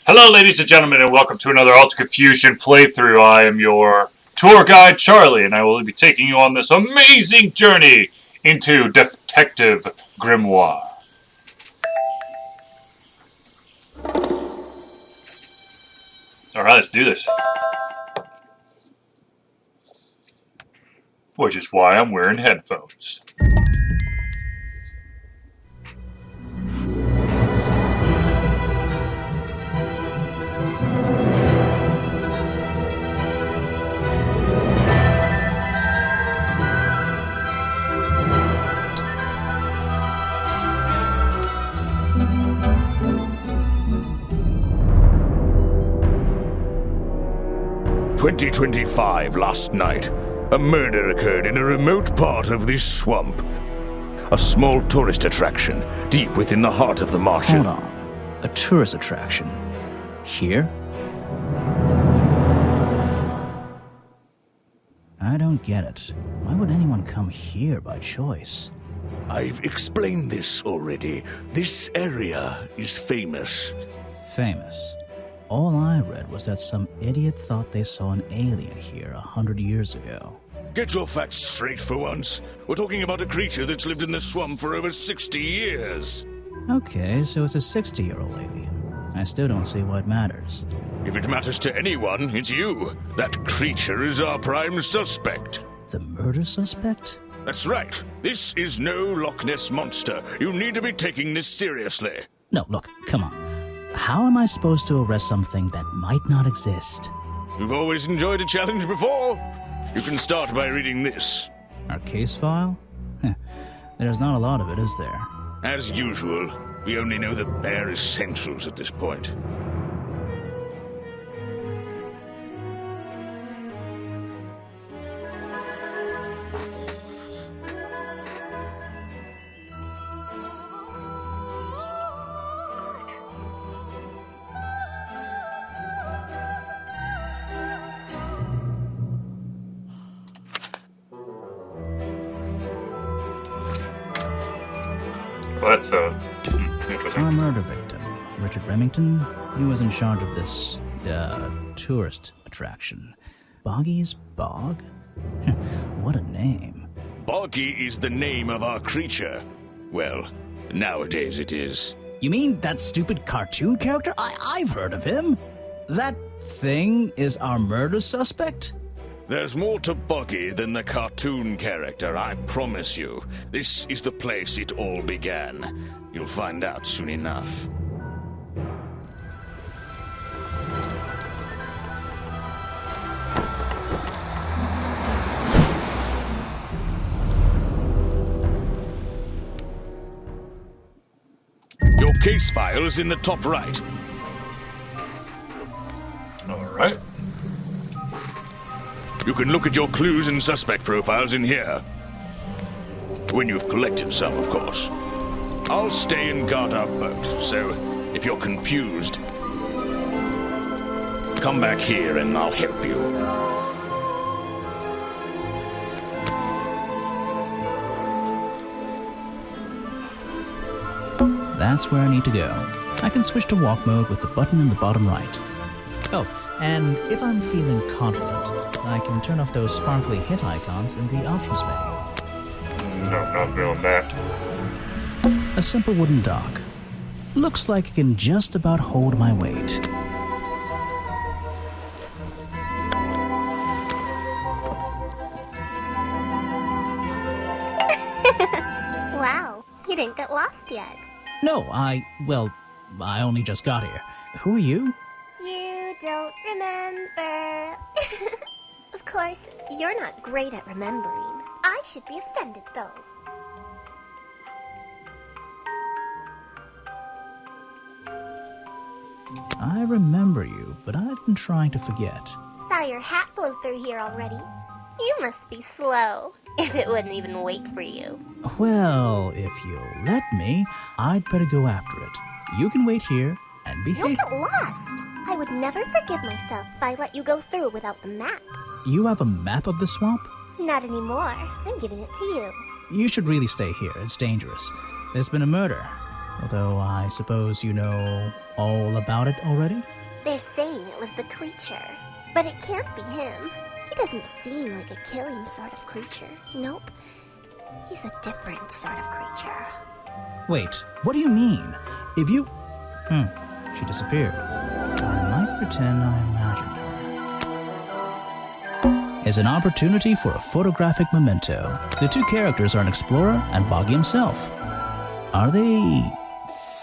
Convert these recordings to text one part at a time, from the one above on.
Hello, ladies and gentlemen, and welcome to another Alta Confusion playthrough. I am your tour guide, Charlie, and I will be taking you on this amazing journey into Detective Grimoire. Alright, let's do this. Which is why I'm wearing headphones. "2025 last night, a murder occurred in a remote part of this swamp. A small tourist attraction deep within the heart of the marsh. Hold on. A tourist attraction? Here? I don't get it. Why would anyone come here by choice? I've explained this already. This area is famous. Famous. All I read was that some idiot thought they saw an alien here 100 years ago. Get your facts straight for once. We're talking about a creature that's lived in this swamp for over 60 years. Okay, so it's a 60-year-old alien. I still don't see why it matters. If it matters to anyone, it's you. That creature is our prime suspect. The murder suspect? That's right. This is no Loch Ness monster. You need to be taking this seriously. No, look, come on. How am I supposed to arrest something that might not exist? You've always enjoyed a challenge before. You can start by reading this. Our case file? There's not a lot of it, is there? As usual, we only know the bare essentials at this point. Well, that's interesting. Our murder victim, Richard Remington, he was in charge of this, tourist attraction. Boggy's Bog? What a name. Boggy is the name of our creature. Well, nowadays it is. You mean that stupid cartoon character? I've heard of him. That thing is our murder suspect? There's more to Boggy than the cartoon character, I promise you. This is the place it all began. You'll find out soon enough. Your case file is in the top right. Alright. You can look at your clues and suspect profiles in here. When you've collected some, of course. I'll stay and guard our boat, so if you're confused, come back here and I'll help you. That's where I need to go. I can switch to walk mode with the button in the bottom right. Oh, and if I'm feeling confident, I can turn off those sparkly hit icons in the options menu. No, not doing that. A simple wooden dock. Looks like it can just about hold my weight. Wow, you didn't get lost yet. No, I only just got here. Who are you? You don't remember. Of course, you're not great at remembering. I should be offended, though. I remember you, but I've been trying to forget. Saw your hat blow through here already. You must be slow, if it wouldn't even wait for you. Well, if you'll let me, I'd better go after it. You can wait here and behave. You'll get lost. I would never forgive myself if I let you go through without the map. You have a map of the swamp? Not anymore. I'm giving it to you. You should really stay here. It's dangerous. There's been a murder. Although I suppose you know all about it already? They're saying it was the creature, but it can't be him. He doesn't seem like a killing sort of creature. Nope. He's a different sort of creature. Wait, what do you mean? If you... she disappeared. I might pretend I imagined her. Is an opportunity for a photographic memento. The two characters are an explorer and Boggy himself. Are they...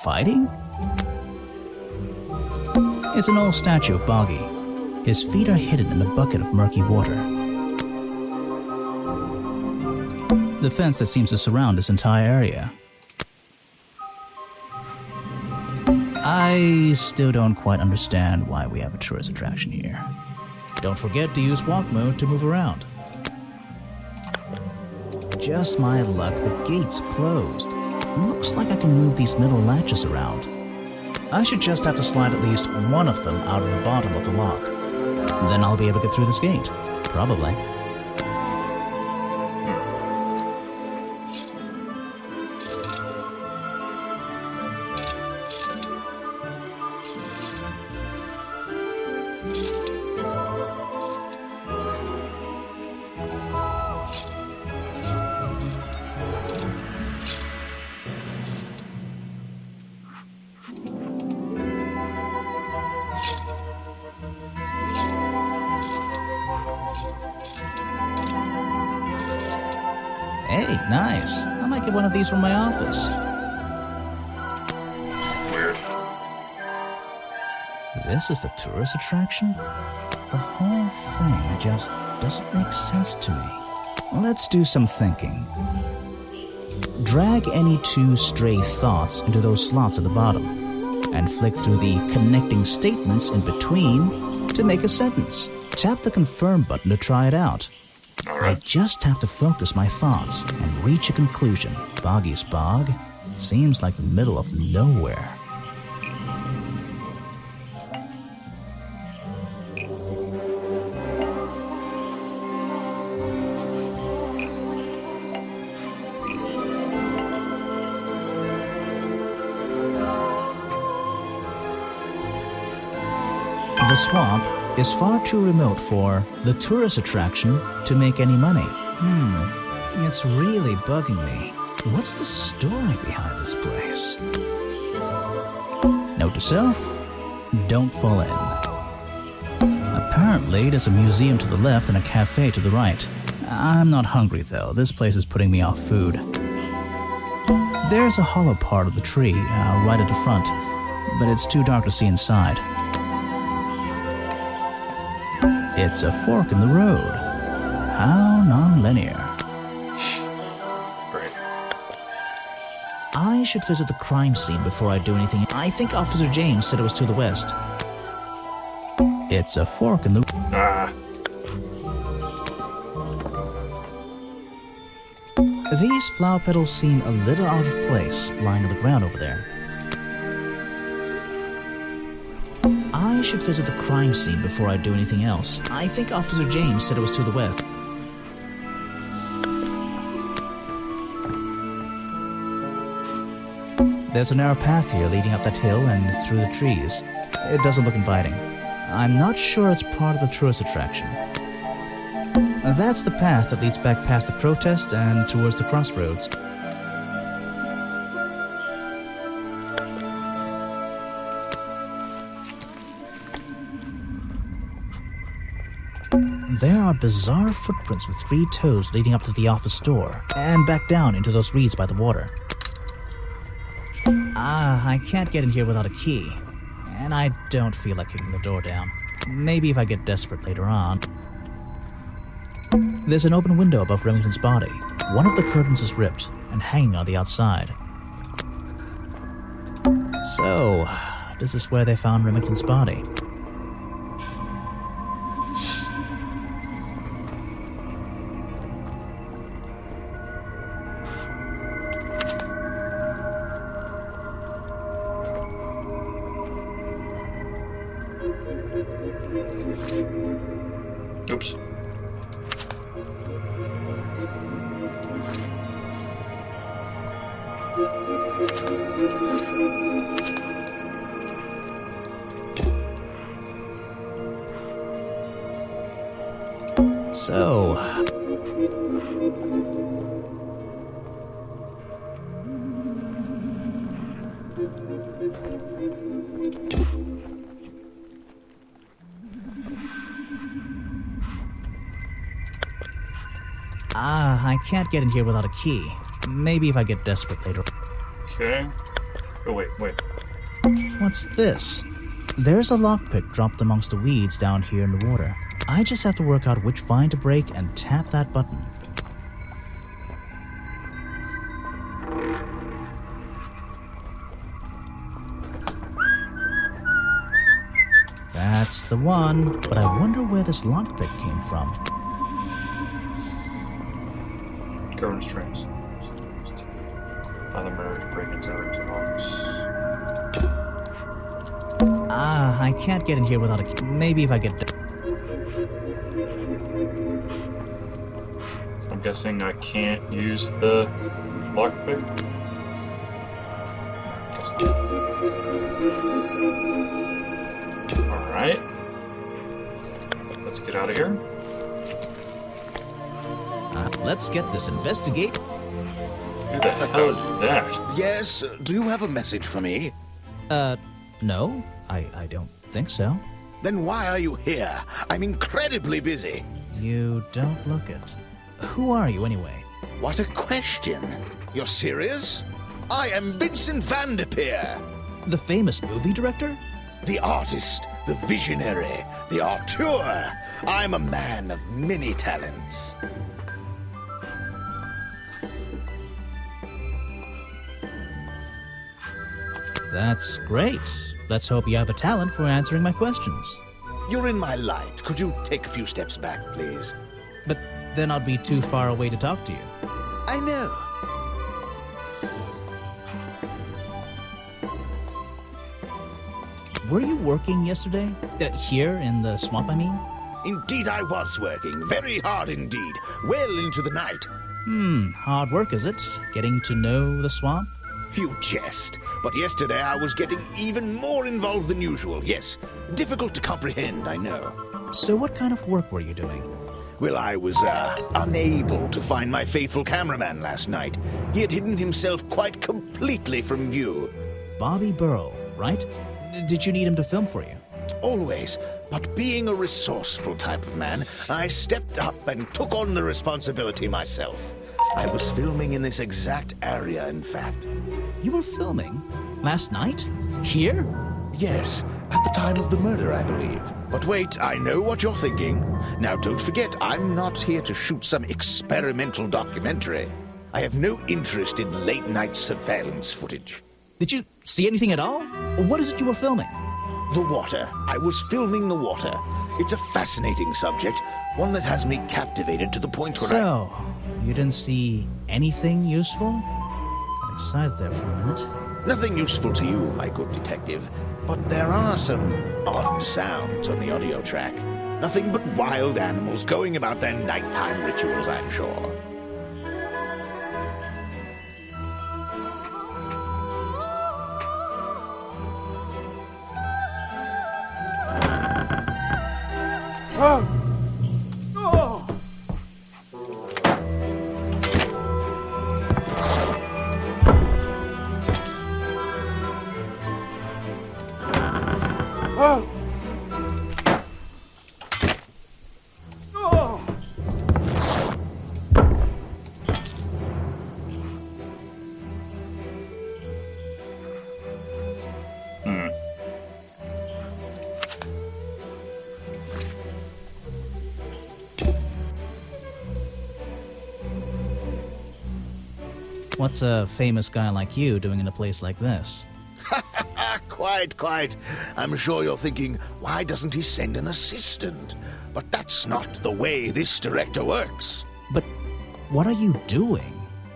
fighting? It's an old statue of Boggy. His feet are hidden in a bucket of murky water. The fence that seems to surround this entire area. I still don't quite understand why we have a tourist attraction here. Don't forget to use walk mode to move around. Just my luck, the gate's closed. Looks like I can move these middle latches around. I should just have to slide at least one of them out of the bottom of the lock. Then I'll be able to get through this gate. Probably. Hey, nice. I might get one of these from my office. Weird. This is the tourist attraction? The whole thing just doesn't make sense to me. Let's do some thinking. Drag any two stray thoughts into those slots at the bottom, and flick through the connecting statements in between to make a sentence. Tap the confirm button to try it out. I just have to focus my thoughts and reach a conclusion. Boggy's Bog seems like the middle of nowhere. The swamp is far too remote for the tourist attraction to make any money. It's really bugging me. What's the story behind this place? Note to self, don't fall in. Apparently, there's a museum to the left and a cafe to the right. I'm not hungry though, this place is putting me off food. There's a hollow part of the tree, right at the front, but it's too dark to see inside. It's a fork in the road. How non-linear. Great. I should visit the crime scene before I do anything. I think Officer James said it was to the west. It's a fork in the... These flower petals seem a little out of place, lying on the ground over there. I should visit the crime scene before I do anything else. I think Officer James said it was to the west. There's a narrow path here leading up that hill and through the trees. It doesn't look inviting. I'm not sure it's part of the tourist attraction. That's the path that leads back past the protest and towards the crossroads. There are bizarre footprints with 3 toes leading up to the office door, and back down into those reeds by the water. I can't get in here without a key, and I don't feel like kicking the door down. Maybe if I get desperate later on. There's an open window above Remington's body. One of the curtains is ripped and hanging on the outside. So, this is where they found Remington's body. Oops. So... I can't get in here without a key. Maybe if I get desperate later. Okay. Oh, wait. What's this? There's a lockpick dropped amongst the weeds down here in the water. I just have to work out which vine to break and tap that button. That's the one, but I wonder where this lockpick came from. Current strings. Other murder to break into locks. I can't get in here without a key. Maybe if I get... I'm guessing I can't use the lockpick. Guess not. Alright. Let's get out of here. Let's get this investigate. Who the hell is that? Yes, do you have a message for me? No, I don't think so. Then why are you here? I'm incredibly busy. You don't look it. Who are you, anyway? What a question. You're serious? I am Vincent van der Peer. The famous movie director? The artist, the visionary, the auteur. I'm a man of many talents. That's great. Let's hope you have a talent for answering my questions. You're in my light. Could you take a few steps back, please? But then I'd be too far away to talk to you. I know. Were you working yesterday? Here in the swamp, I mean? Indeed, I was working. Very hard indeed. Well into the night. Hard work, is it? Getting to know the swamp? You jest. But yesterday I was getting even more involved than usual. Yes, difficult to comprehend, I know. So what kind of work were you doing? Well, I was, unable to find my faithful cameraman last night. He had hidden himself quite completely from view. Bobby Burrow, right? Did you need him to film for you? Always. But being a resourceful type of man, I stepped up and took on the responsibility myself. I was filming in this exact area, in fact. You were filming? Last night? Here? Yes, at the time of the murder, I believe. But wait, I know what you're thinking. Now, don't forget, I'm not here to shoot some experimental documentary. I have no interest in late-night surveillance footage. Did you see anything at all? What is it you were filming? The water. I was filming the water. It's a fascinating subject, one that has me captivated to the point where So, you didn't see anything useful? Got excited there for a minute. Nothing useful to you, my good detective, but there are some odd sounds on the audio track. Nothing but wild animals going about their nighttime rituals, I'm sure. What's a famous guy like you doing in a place like this? Quite. I'm sure you're thinking, why doesn't he send an assistant? But that's not the way this director works. But what are you doing?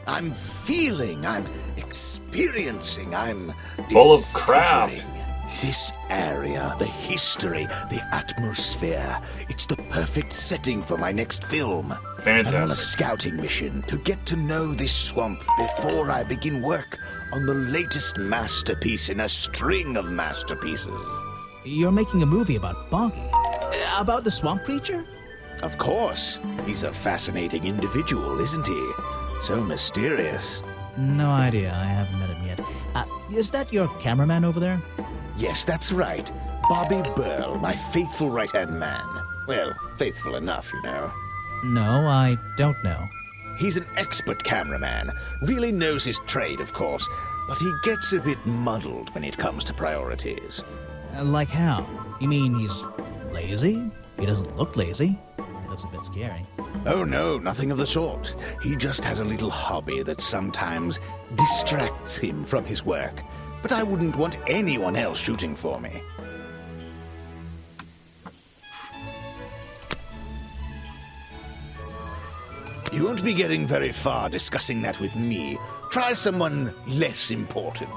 I'm feeling, I'm experiencing, I'm Full of crap. discovering this area, the history, the atmosphere. It's the perfect setting for my next film. Fantastic. I'm on a scouting mission to get to know this swamp before I begin work on the latest masterpiece in a string of masterpieces. You're making a movie about Boggy? About the swamp creature? Of course. He's a fascinating individual, isn't he? So mysterious. No idea. I haven't met him yet. Is that your cameraman over there? Yes, that's right. Bobby Burl, my faithful right-hand man. Well, faithful enough, you know. No, I don't know. He's an expert cameraman. Really knows his trade, of course. But he gets a bit muddled when it comes to priorities. Like how? You mean he's lazy? He doesn't look lazy. He looks a bit scary. Oh no, nothing of the sort. He just has a little hobby that sometimes distracts him from his work. But I wouldn't want anyone else shooting for me. You won't be getting very far discussing that with me. Try someone less important.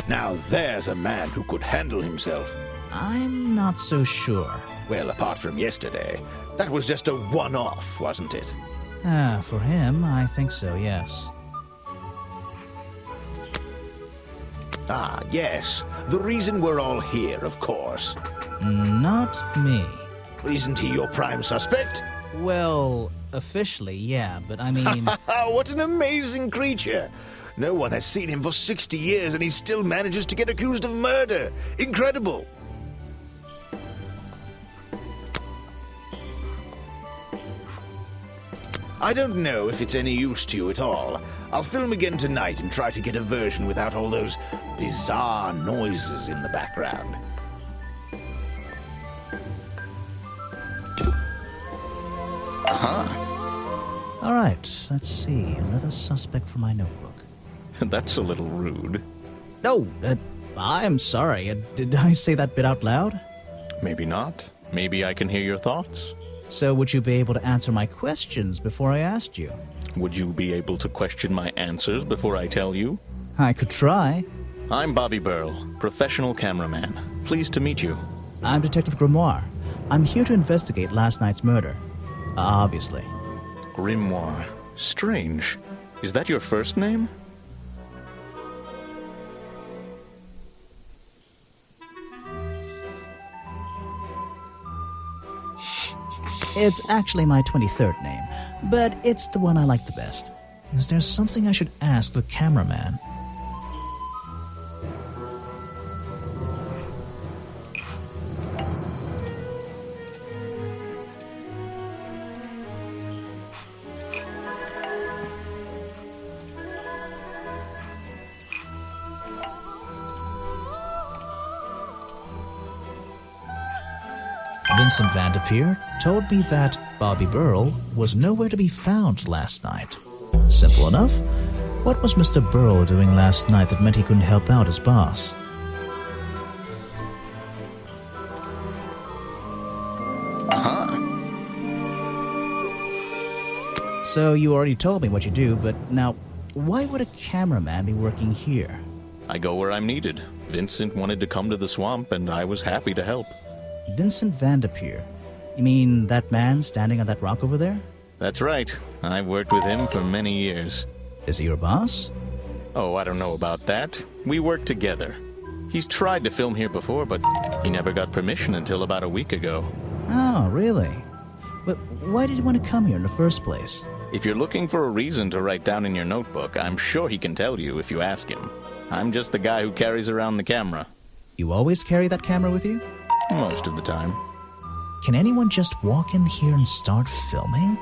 Now there's a man who could handle himself. I'm not so sure. Well, apart from yesterday, that was just a one-off, wasn't it? For him, I think so, yes. Ah, yes. The reason we're all here, of course. Not me. Isn't he your prime suspect? Well, officially, yeah, but I mean... What an amazing creature! No one has seen him for 60 years and he still manages to get accused of murder. Incredible! I don't know if it's any use to you at all. I'll film again tonight and try to get a version without all those bizarre noises in the background. All right, let's see. Another suspect for my notebook. That's a little rude. No, I'm sorry. Did I say that bit out loud? Maybe not. Maybe I can hear your thoughts. So would you be able to answer my questions before I asked you? Would you be able to question my answers before I tell you? I could try. I'm Bobby Burl, professional cameraman. Pleased to meet you. I'm Detective Grimoire. I'm here to investigate last night's murder. Obviously. Grimoire. Strange. Is that your first name? It's actually my 23rd name, but it's the one I like the best. Is there something I should ask the cameraman? Vincent Vanderpeer told me that Bobby Burl was nowhere to be found last night. Simple enough. What was Mr. Burl doing last night that meant he couldn't help out his boss? So you already told me what you do, but now, why would a cameraman be working here? I go where I'm needed. Vincent wanted to come to the swamp, and I was happy to help. Vincent Vanderpeer. You mean that man standing on that rock over there? That's right. I've worked with him for many years. Is he your boss? Oh, I don't know about that. We work together. He's tried to film here before, but he never got permission until about a week ago. Oh, really? But why did you want to come here in the first place? If you're looking for a reason to write down in your notebook, I'm sure he can tell you if you ask him. I'm just the guy who carries around the camera. You always carry that camera with you? Most of the time. Can anyone just walk in here and start filming?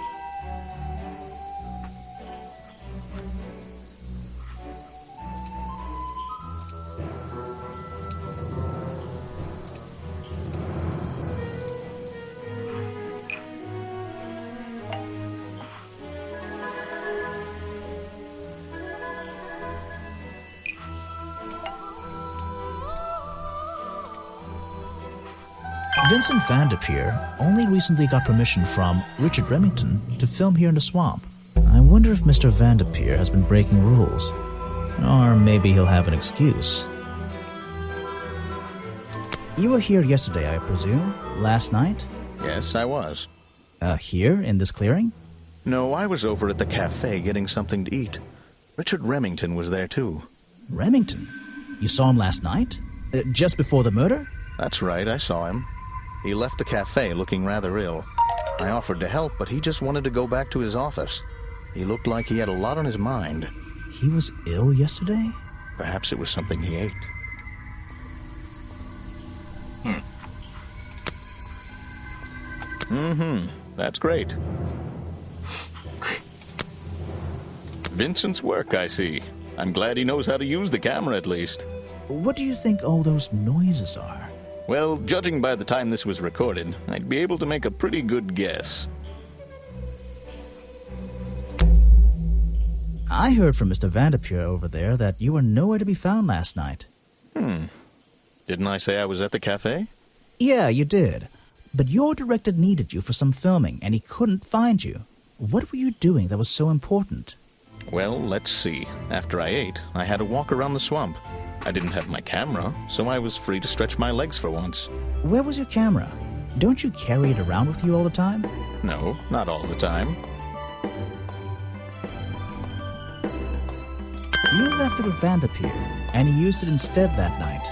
Vincent Vanderpeer only recently got permission from Richard Remington to film here in the swamp. I wonder if Mr. Vanderpeer has been breaking rules. Or maybe he'll have an excuse. You were here yesterday, I presume? Last night? Yes, I was. Here, in this clearing? No, I was over at the cafe getting something to eat. Richard Remington was there too. Remington? You saw him last night? Just before the murder? That's right, I saw him. He left the cafe looking rather ill. I offered to help, but he just wanted to go back to his office. He looked like he had a lot on his mind. He was ill yesterday? Perhaps it was something he ate. That's great. Vincent's work, I see. I'm glad he knows how to use the camera at least. What do you think all those noises are? Well, judging by the time this was recorded, I'd be able to make a pretty good guess. I heard from Mr. Vanderpure over there that you were nowhere to be found last night. Didn't I say I was at the cafe? Yeah, you did. But your director needed you for some filming, and he couldn't find you. What were you doing that was so important? Well, let's see. After I ate, I had to walk around the swamp. I didn't have my camera, so I was free to stretch my legs for once. Where was your camera? Don't you carry it around with you all the time? No, not all the time. You left it with Vanderpure, and he used it instead that night.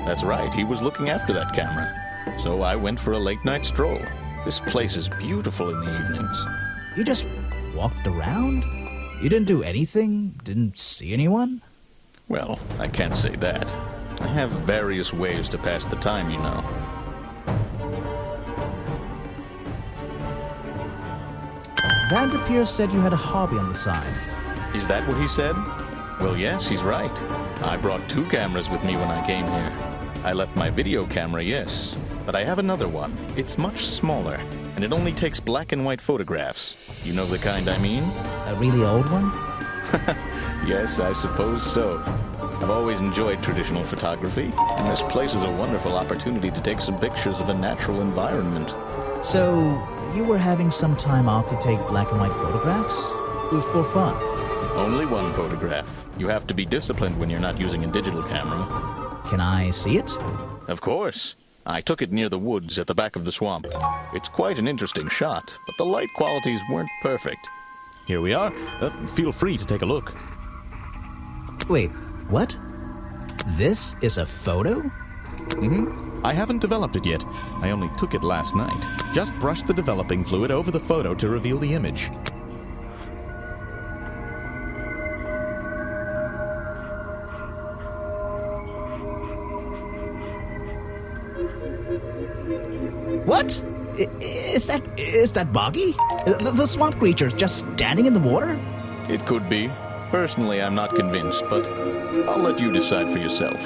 That's right, he was looking after that camera. So I went for a late-night stroll. This place is beautiful in the evenings. You just walked around? You didn't do anything? Didn't see anyone? Well, I can't say that. I have various ways to pass the time, you know. Vanderpure said you had a hobby on the side. Is that what he said? Well, yes, he's right. I brought 2 cameras with me when I came here. I left my video camera, yes, but I have another one. It's much smaller, and it only takes black and white photographs. You know the kind I mean? A really old one? Yes, I suppose so. I've always enjoyed traditional photography, and this place is a wonderful opportunity to take some pictures of a natural environment. So, you were having some time off to take black and white photographs? For fun? Only one photograph. You have to be disciplined when you're not using a digital camera. Can I see it? Of course. I took it near the woods at the back of the swamp. It's quite an interesting shot, but the light qualities weren't perfect. Here we are. Feel free to take a look. Wait, what? This is a photo? I haven't developed it yet. I only took it last night. Just brushed the developing fluid over the photo to reveal the image. What? Is that Boggy? The swamp creature just standing in the water? It could be. Personally, I'm not convinced, but I'll let you decide for yourself.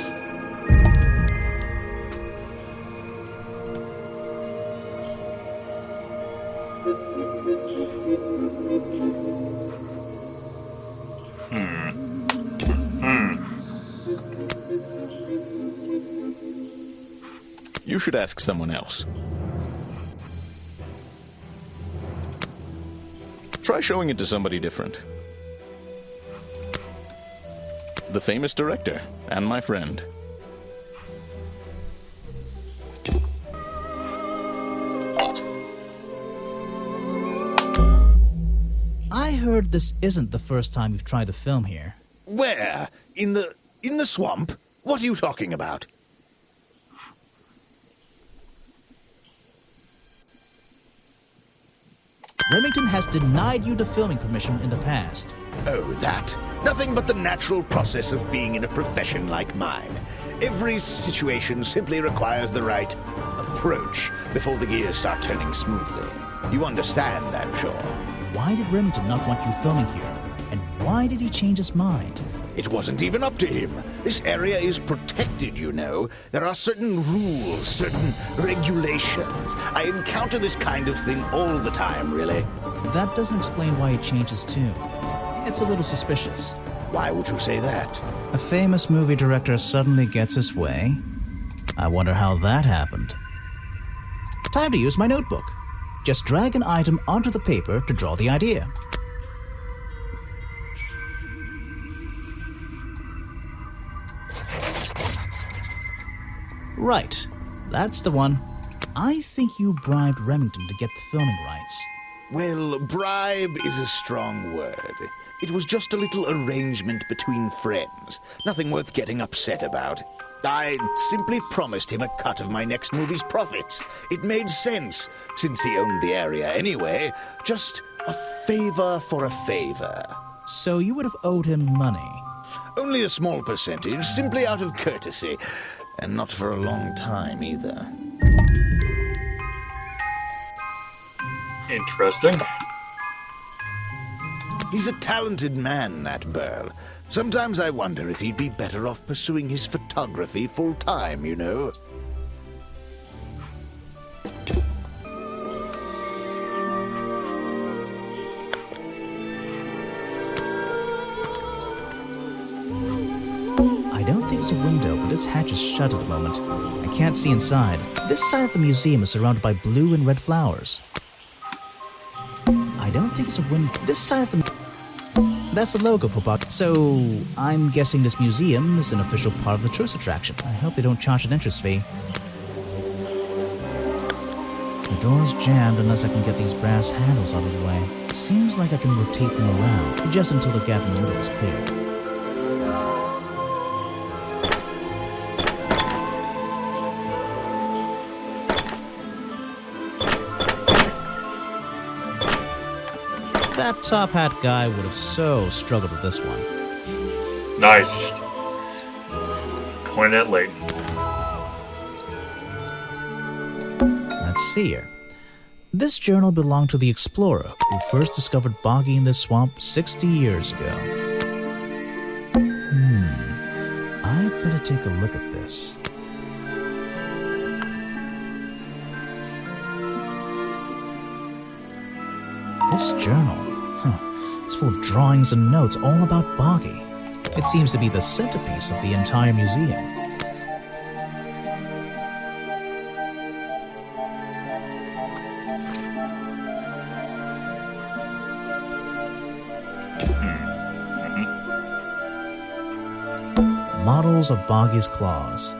You should ask someone else. Try showing it to somebody different. The famous director, and my friend. I heard this isn't the first time you've tried to film here. Where? In the swamp? What are you talking about? Remington has denied you the filming permission in the past. Oh, that. Nothing but the natural process of being in a profession like mine. Every situation simply requires the right approach before the gears start turning smoothly. You understand, I'm sure. Why did Remington not want you filming here? And why did he change his mind? It wasn't even up to him. This area is protected, you know. There are certain rules, certain regulations. I encounter this kind of thing all the time, really. That doesn't explain why he changed his tune. It's a little suspicious. Why would you say that? A famous movie director suddenly gets his way. I wonder how that happened. Time to use my notebook. Just drag an item onto the paper to draw the idea. Right, that's the one. I think you bribed Remington to get the filming rights. Well, bribe is a strong word. It was just a little arrangement between friends. Nothing worth getting upset about. I simply promised him a cut of my next movie's profits. It made sense, since he owned the area anyway. Just a favor for a favor. So you would have owed him money. Only a small percentage, simply out of courtesy. And not for a long time, either. Interesting. He's a talented man, that Burl. Sometimes I wonder if he'd be better off pursuing his photography full-time, you know. I don't think it's a window, but this hatch is shut at the moment. I can't see inside. This side of the museum is surrounded by blue and red flowers. I don't think it's a window. This side of the... That's the logo for Buck. So, I'm guessing this museum is an official part of the tourist attraction. I hope they don't charge an entrance fee. The door's jammed unless I can get these brass handles out of the way. Seems like I can rotate them around, just until the gap in the middle is clear. That top hat guy would have so struggled with this one. Nice. Point at Leighton. Let's see here. This journal belonged to the explorer who first discovered Boggy in this swamp 60 years ago. I'd better take a look at this. This journal, it's full of drawings and notes all about Boggy. It seems to be the centerpiece of the entire museum. Models of Boggy's claws.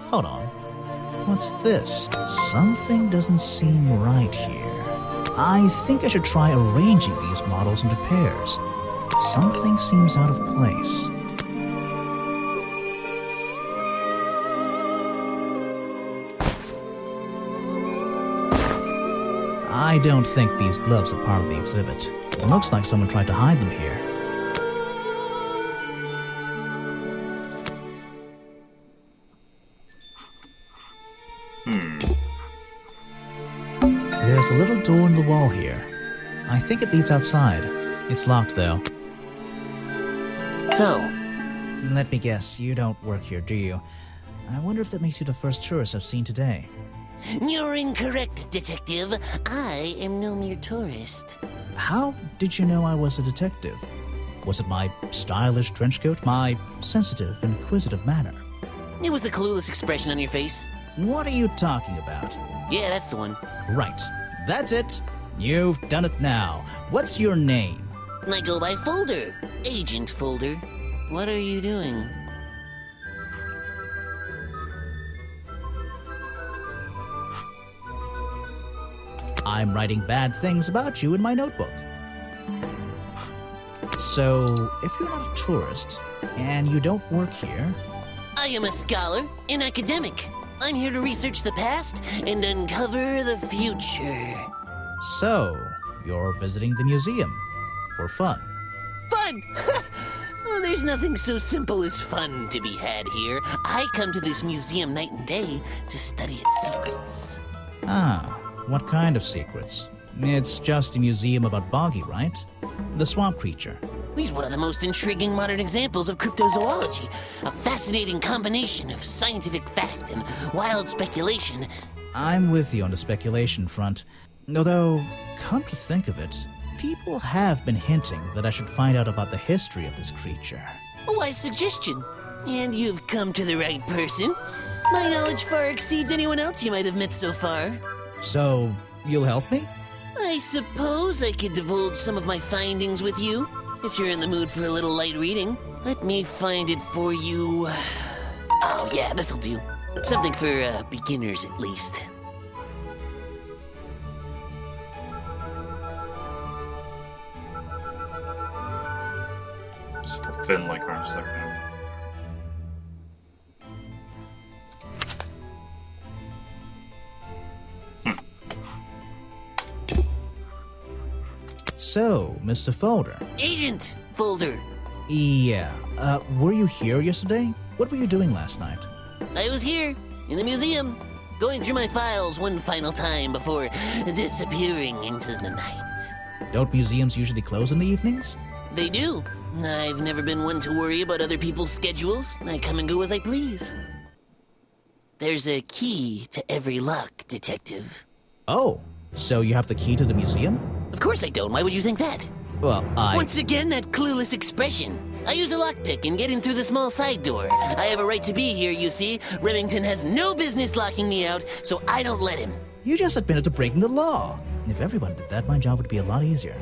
Hold on. What's this? Something doesn't seem right here. I think I should try arranging these models into pairs. Something seems out of place. I don't think these gloves are part of the exhibit. It looks like someone tried to hide them here. There's a little door in the wall here. I think it leads outside. It's locked, though. So, Let me guess, you don't work here, do you? I wonder if that makes you the first tourist I've seen today. you're incorrect, detective. I am no mere tourist. How did you know I was a detective? Was it my stylish trench coat, my sensitive, inquisitive manner? It was the clueless expression on your face. What are you talking about? Yeah, that's the one. Right. That's it. You've done it now. What's your name? I go by Folder. Agent Folder. What are you doing? I'm writing bad things about you in my notebook. So, if you're not a tourist, and you don't work here... I am a scholar, an academic. I'm here to research the past and uncover the future. So, you're visiting the museum. For fun. Fun! Oh, there's nothing so simple as fun to be had here. I come to this museum night and day to study its secrets. Ah, what kind of secrets? It's just a museum about Boggy, right? The swamp creature. He's one of the most intriguing modern examples of cryptozoology. A fascinating combination of scientific fact and wild speculation. I'm with you on the speculation front. Although, come to think of it, people have been hinting that I should find out about the history of this creature. A wise suggestion. And you've come to the right person. My knowledge far exceeds anyone else you might have met so far. So, you'll help me? I suppose I could divulge some of my findings with you, if you're in the mood for a little light reading. Let me find it for you. Oh yeah, this'll do. Something for beginners at least. It's a fin like orange there. So, Mr. Folder. Agent Folder. Yeah, were you here yesterday? What were you doing last night? I was here, in the museum, going through my files one final time before disappearing into the night. Don't museums usually close in the evenings? They do. I've never been one to worry about other people's schedules. I come and go as I please. There's a key to every lock, Detective. Oh, so you have the key to the museum? Of course I don't. Why would you think that? Well, Once again, that clueless expression. I use a lockpick and get in through the small side door. I have a right to be here, you see. Remington has no business locking me out, so I don't let him. You just admitted to breaking the law. If everyone did that, my job would be a lot easier.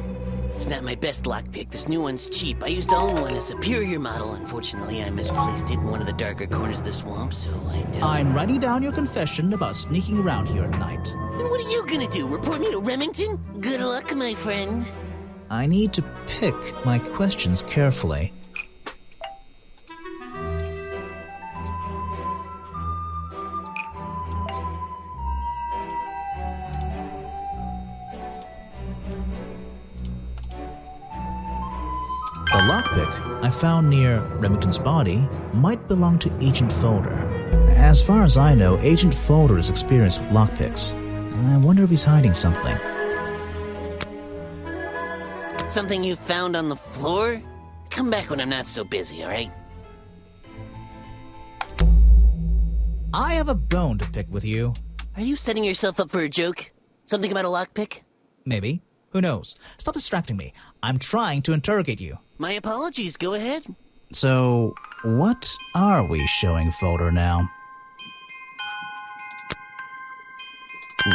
It's not my best lockpick. This new one's cheap. I used to own one, a superior model. Unfortunately, I misplaced it in one of the darker corners of the swamp, so I don't... I'm writing down your confession about sneaking around here at night. Then what are you gonna do? Report me to Remington? Good luck, my friend. I need to pick my questions carefully. The lockpick I found near Remington's body might belong to Agent Folder. As far as I know, Agent Folder is experienced with lockpicks. I wonder if he's hiding something. Something you found on the floor? Come back when I'm not so busy, alright? I have a bone to pick with you. Are you setting yourself up for a joke? Something about a lockpick? Maybe. Who knows? Stop distracting me. I'm trying to interrogate you. My apologies, go ahead. So, what are we showing Folder now?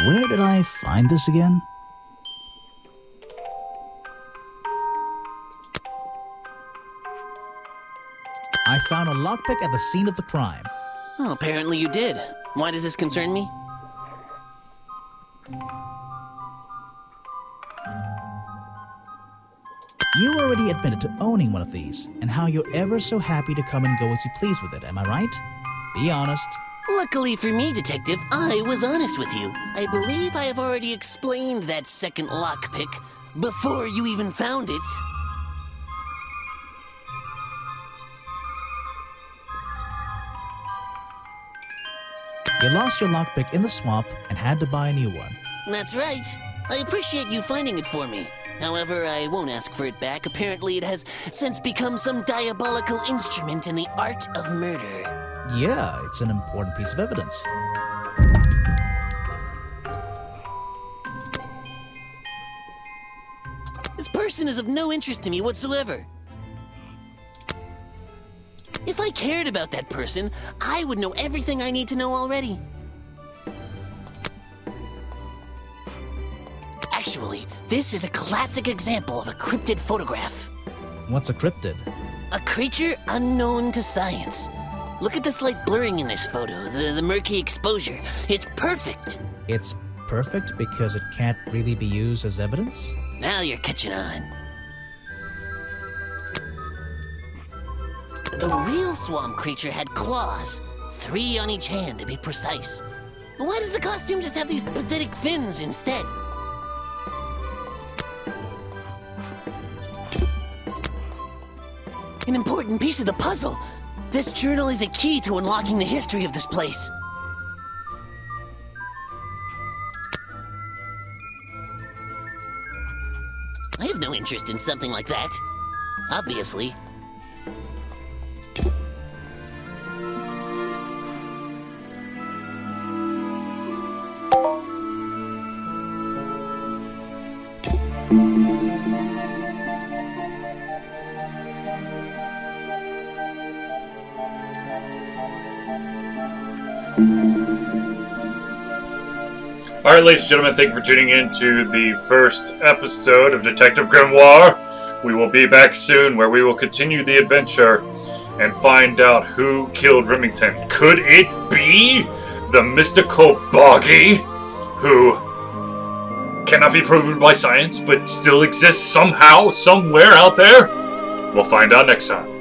Where did I find this again? I found a lockpick at the scene of the crime. Oh, apparently you did. Why does this concern me? You already admitted to owning one of these, and how you're ever so happy to come and go as you please with it, am I right? Be honest. Luckily for me, Detective, I was honest with you. I believe I have already explained that second lockpick before you even found it. You lost your lockpick in the swamp and had to buy a new one. That's right. I appreciate you finding it for me. However, I won't ask for it back. Apparently, it has since become some diabolical instrument in the art of murder. Yeah, it's an important piece of evidence. This person is of no interest to me whatsoever. If I cared about that person, I would know everything I need to know already. Actually, this is a classic example of a cryptid photograph. What's a cryptid? A creature unknown to science. Look at the slight blurring in this photo, the murky exposure. It's perfect. It's perfect because it can't really be used as evidence? Now you're catching on. The real swamp creature had claws, 3 on each hand to be precise. Why does the costume just have these pathetic fins instead? An important piece of the puzzle. This journal is a key to unlocking the history of this place. I have no interest in something like that. Obviously. Alright, ladies and gentlemen, thank you for tuning in to the first episode of Detective Grimoire. We will be back soon where we will continue the adventure and find out who killed Remington. Could it be the mystical Boggy, who cannot be proven by science but still exists somehow, somewhere out there? We'll find out next time.